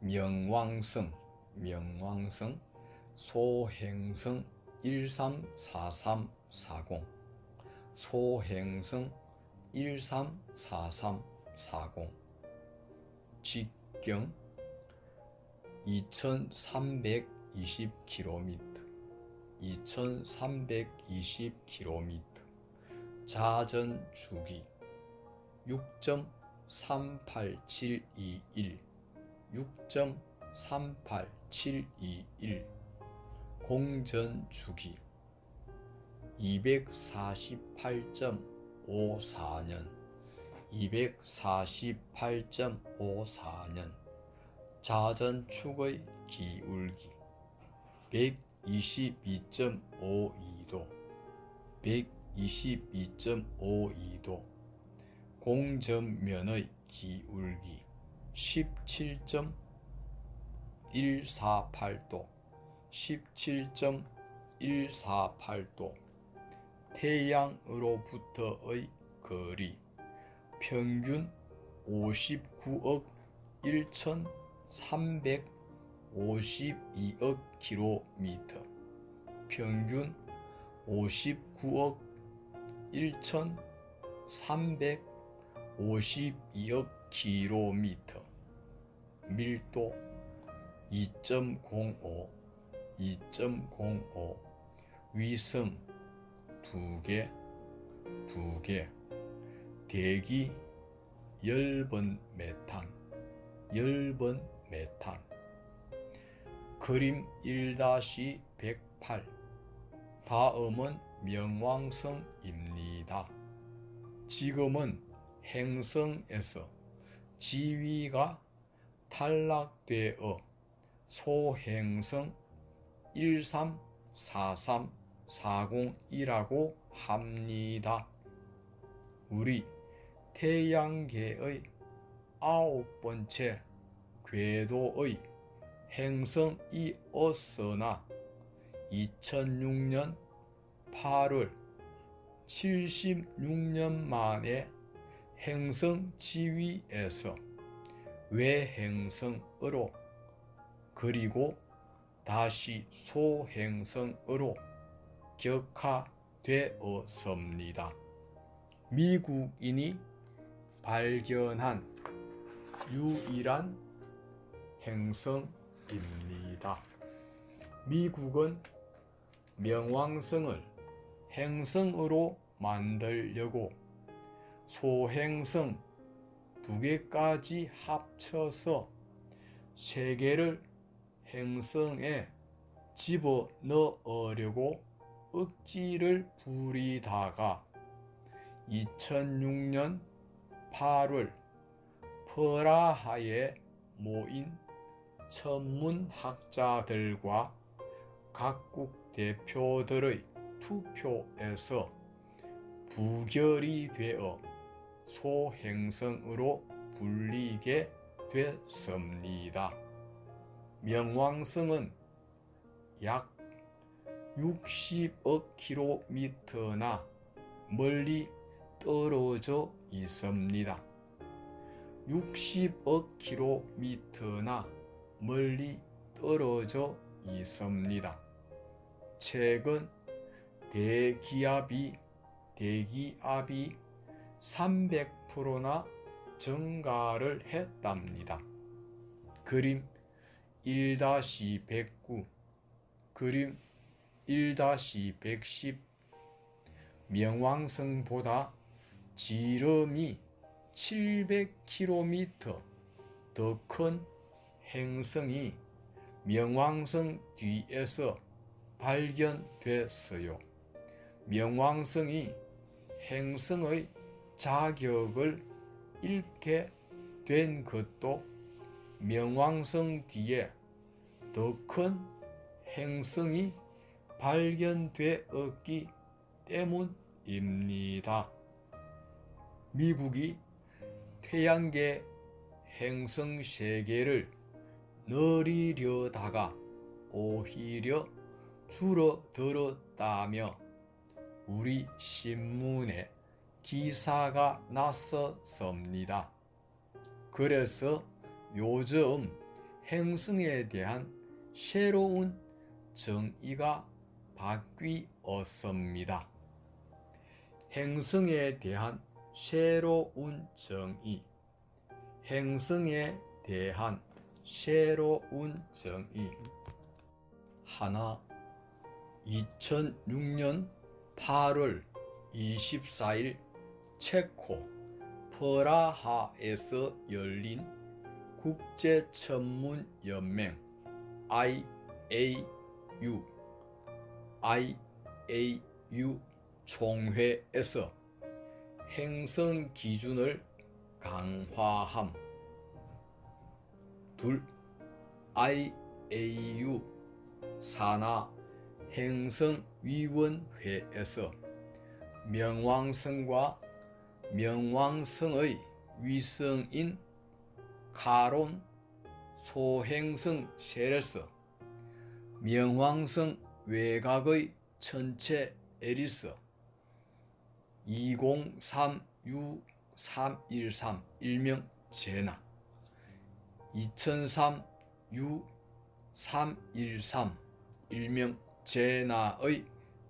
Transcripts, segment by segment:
명왕성, 소행성 134340, 소행성 134340. 직경 2320km, 2320km. 자전주기 6.38721, 6.38721. 공전주기 248.54년, 248.54년. 자전축의 기울기 122.52도, 122.52도. 공전면의 기울기 17.148도, 17.148도. 태양으로부터의 거리 평균 59억 1352억 km, 평균 59억 1352억 km. 밀도 2.05, 2.05. 위성 2개, 2개. 대기 열번 메탄, 열번 메탄. 그림 1-108. 다음은 명왕성입니다. 지금은 행성에서 지위가 탈락되어 소행성 134340이라고 합니다. 우리 태양계의 9번째 궤도의 행성이었으나 2006년 8월 76년 만에 행성 지위에서 외행성으로 그리고 다시 소행성으로 격하되었습니다. 미국인이 발견한 유일한 행성입니다. 미국은 명왕성을 행성으로 만들려고 소행성 2개까지 합쳐서 3개를 행성에 집어넣으려고 억지를 부리다가 2006년 8월 프라하에 모인 천문학자들과 각국 대표들의 투표에서 부결이 되어 소행성으로 불리게 됐습니다. 명왕성은 약 60억 km나 멀리 떨어져 있습니다. 60억 km나 멀리 떨어져 있습니다. 최근 대기압이 300%나 증가를 했답니다. 그림 1-109, 그림 1-110. 명왕성보다 지름이 700km 더 큰 행성이 명왕성 뒤에서 발견됐어요. 명왕성이 행성의 자격을 잃게 된 것도 명왕성 뒤에 더 큰 행성이 발견되었기 때문입니다. 미국이 태양계 행성 3개를 늘리려다가 오히려 줄어들었다며 우리 신문에 기사가 났었습니다. 그래서 요즘 행성에 대한 새로운 정의가 바뀌었습니다. 행성에 대한 새로운 정의. 행성에 대한 새로운 정의. 하나, 2006년 8월 24일 체코 프라하에서 열린 국제천문연맹 IAU 총회에서 행성 기준을 강화함. 둘, IAU 산하 행성위원회에서 명왕성과 명왕성의 위성인 카론 소행성 셀에서 명왕성 외곽의 천체 에리스 2003U313 일명 제나 2003U313 일명 제나의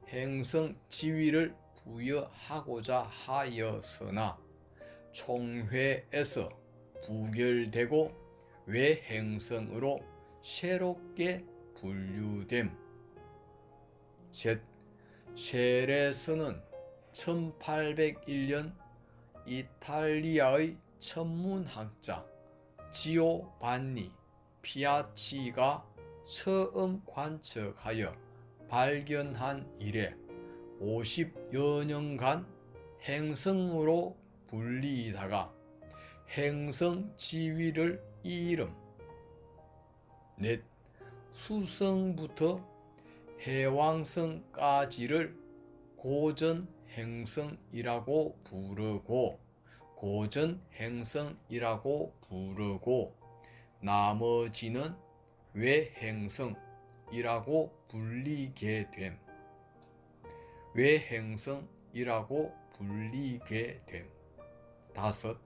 행성 지위를 부여하고자 하였으나 총회에서 부결되고 외행성으로 새롭게 분류됨. 셋, 셀에서는 1801년 이탈리아의 천문학자 지오반니 피아치가 처음 관측하여 발견한 이래 50여 년간 행성으로 불리다가 행성 지위를 잃음. 넷, 수성부터 해왕성까지를 고전행성이라고 부르고 나머지는 외행성이라고 불리게 됨. 다섯,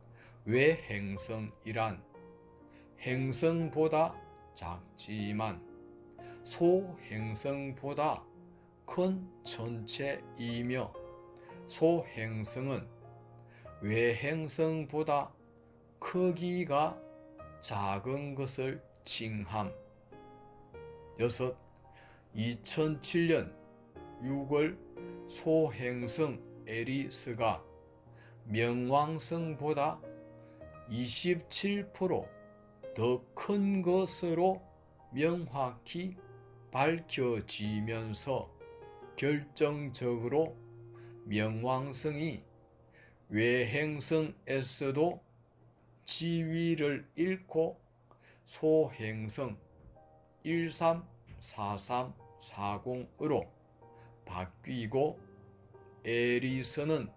외행성이란 행성보다 작지만 소행성보다 큰 천체이며 소행성은 외행성보다 크기가 작은 것을 칭함. 여섯, 2007년 6월 소행성 에리스가 명왕성보다 27% 더 큰 것으로 명확히 밝혀지면서 결정적으로 명왕성이 외행성에서도 지위를 잃고 소행성 134340으로 바뀌고 에리스는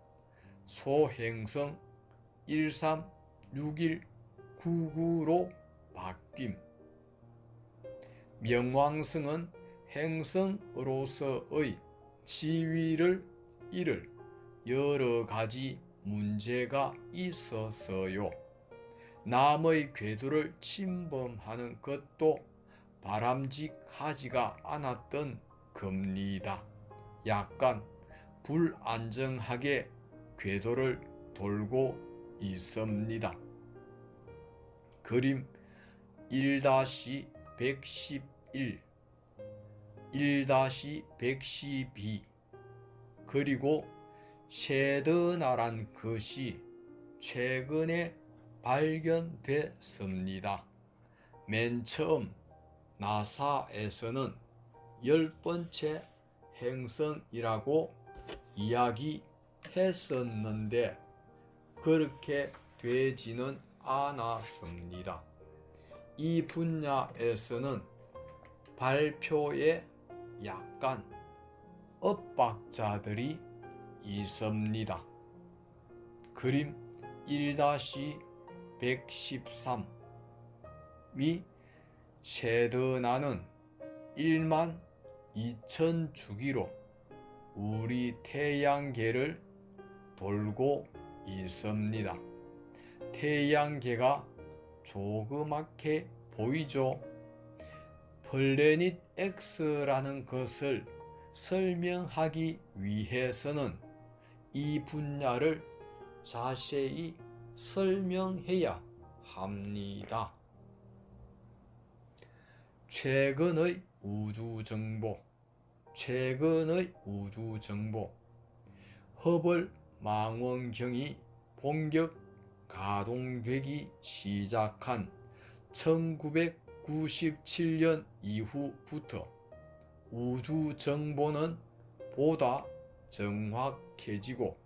소행성 136199로 바뀜. 명왕성은 행성으로서의 지위를 잃을 여러 가지 문제가 있어서요. 남의 궤도를 침범하는 것도 바람직하지가 않았던 겁니다. 약간 불안정하게 궤도를 돌고 있습니다. 그림 1-111, 1-112 그리고 세드나란 것이 최근에 발견됐습니다. 맨 처음 나사에서는 10번째 행성이라고 이야기했었는데 그렇게 되지는 않았습니다. 이 분야에서는 발표에 약간 엇박자들이 있습니다. 그림 1-113이 세드나는 1만 2천 주기로 우리 태양계를 돌고 있습니다. 태양계가 조그맣게 보이죠? 플래닛 X라는 것을 설명하기 위해서는 이 분야를 자세히 설명해야 합니다. 최근의 우주정보 허블 망원경이 본격 가동되기 시작한 1997년 이후부터 우주 정보는 보다 정확해지고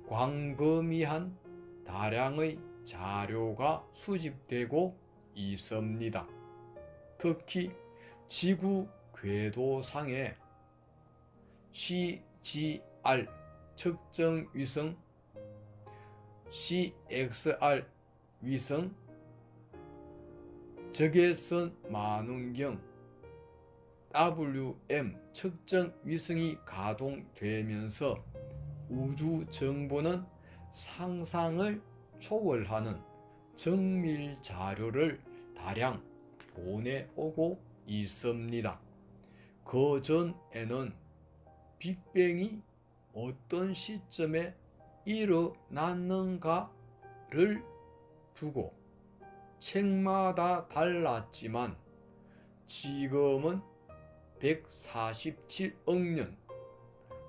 광범위한 다량의 자료가 수집되고 있습니다. 특히 지구 궤도상의 CGR 측정 위성, CXR 위성, 적외선 망원경, WM 측정 위성이 가동되면서 우주 정보는 상상을 초월하는 정밀 자료를 다량 보내오고 있습니다. 그 전에는 빅뱅이 어떤 시점에 일어났는가를 두고 책마다 달랐지만 지금은 147억 년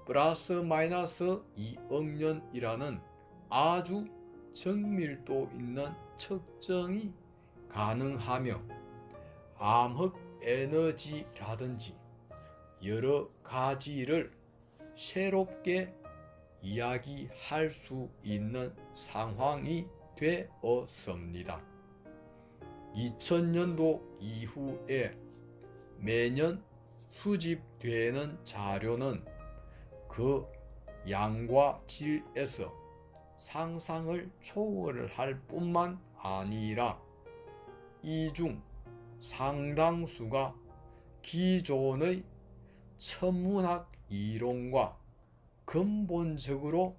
플러스 마이너스 2억 년이라는 아주 정밀도 있는 측정이 가능하며 암흑 에너지라든지 여러 가지를 새롭게 이야기할 수 있는 상황이 되었습니다. 2000년도 이후에 매년 수집되는 자료는 그 양과 질에서 상상을 초월할 뿐만 아니라 이 중 상당수가 기존의 천문학 이론과 근본적으로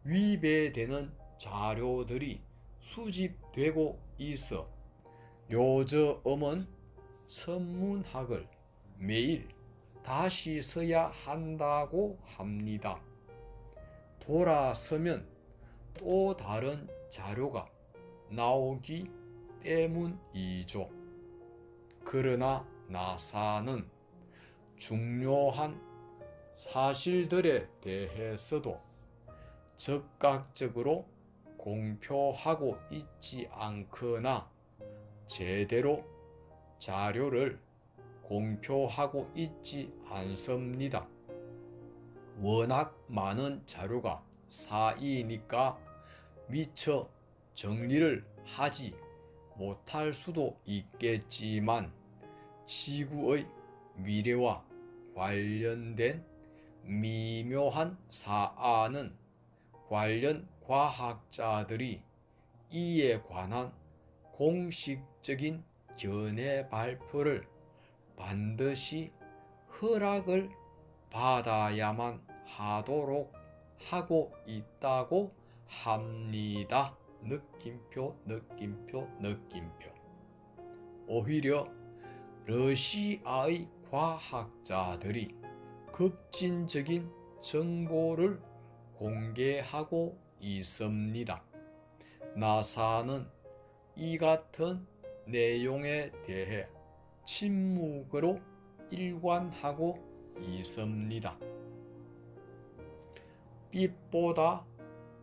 위배되는 자료들이 수집되고 있어 요즘은 천문학을 매일 다시 써야 한다고 합니다. 돌아서면 또 다른 자료가 나오기 때문이죠. 그러나 나사는 중요한 사실들에 대해서도 즉각적으로 공표하고 있지 않거나 제대로 자료를 공표하고 있지 않습니다. 워낙 많은 자료가 쌓이니까 미처 정리를 하지 못할 수도 있겠지만 지구의 미래와 관련된 미묘한 사안은 관련 과학자들이 이에 관한 공식적인 견해 발표를 반드시 허락을 받아야만 하도록 하고 있다고 합니다. 느낌표. 오히려 러시아의 과학자들이 급진적인 정보를 공개하고 있습니다. 나사는 이 같은 내용에 대해 침묵으로 일관하고 있습니다. 빛보다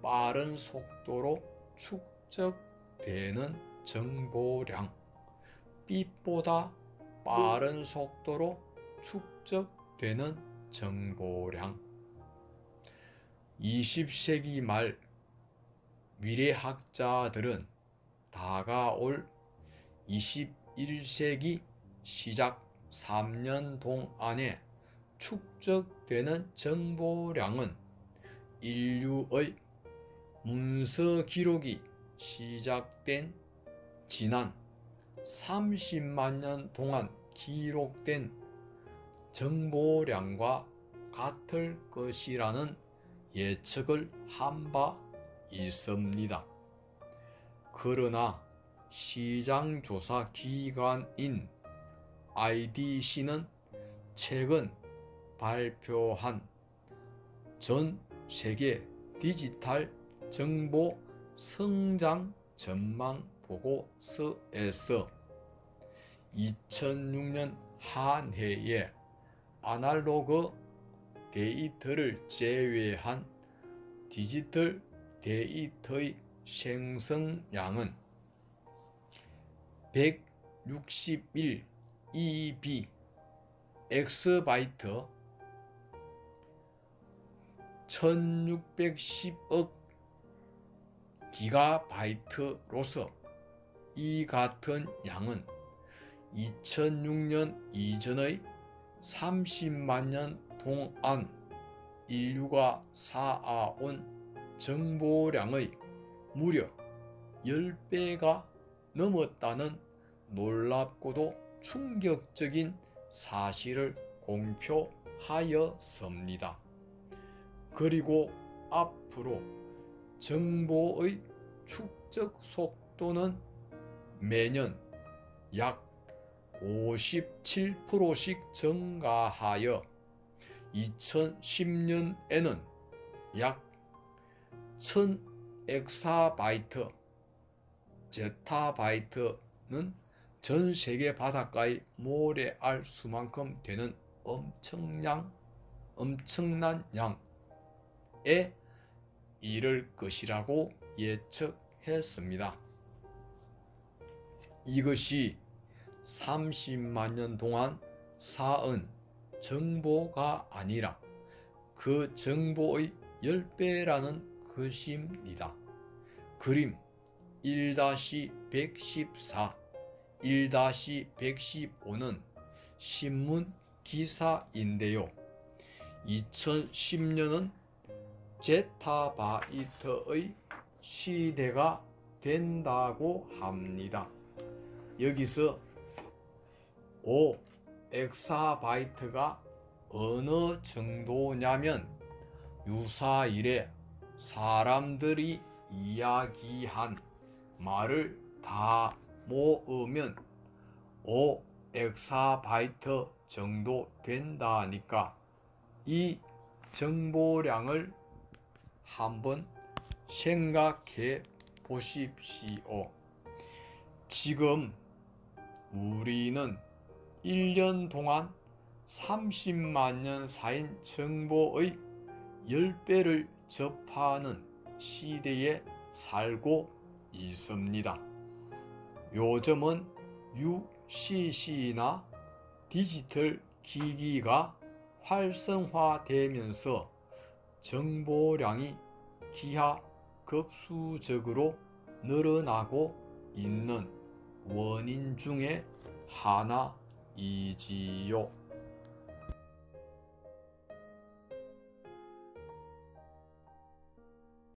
빠른 속도로 축적되는 정보량, 빛보다 빠른 속도로 축적되는 정보량. 20세기 말 미래학자들은 다가올 21세기 시작 3년 동안에 축적되는 정보량은 인류의 문서 기록이 시작된 지난 30만 년 동안 기록된 정보량과 같을 것이라는 예측을 한 바 있습니다. 그러나 시장조사기관인 IDC는 최근 발표한 전 세계 디지털 정보 성장 전망 보고서에서 2006년 한 해에 아날로그 데이터를 제외한 디지털 데이터의 생성량은 161 EB 엑스바이트 1610억 기가바이트로서 이 같은 양은 2006년 이전의 30만 년 동안 인류가 쌓아온 정보량의 무려 10배가 넘었다는 놀랍고도 충격적인 사실을 공표하였습니다. 그리고 앞으로 정보의 축적 속도는 매년 약 57%씩 증가하여 2010년에는 약 1000엑사바이트, 제타바이트는 전 세계 바닷가의 모래알 수만큼 되는 엄청난 양에 이를 것이라고 예측했습니다. 이것이 30만 년 동안 쌓은 정보가 아니라 그 정보의 10배라는 것입니다. 그림 1-114, 1-115는 신문 기사인데요. 2010년은 제타바이트의 시대가 된다고 합니다. 여기서 5엑사바이트가 어느 정도냐면 유사일에 사람들이 이야기한 말을 다 모으면 5엑사바이트 정도 된다니까 이 정보량을 한번 생각해 보십시오. 지금 우리는 1년 동안 30만 년 쌓인 정보의 10배를 접하는 시대에 살고 있습니다. 요즘은 UCC나 디지털 기기가 활성화되면서 정보량이 기하급수적으로 늘어나고 있는 원인 중에 하나이지요.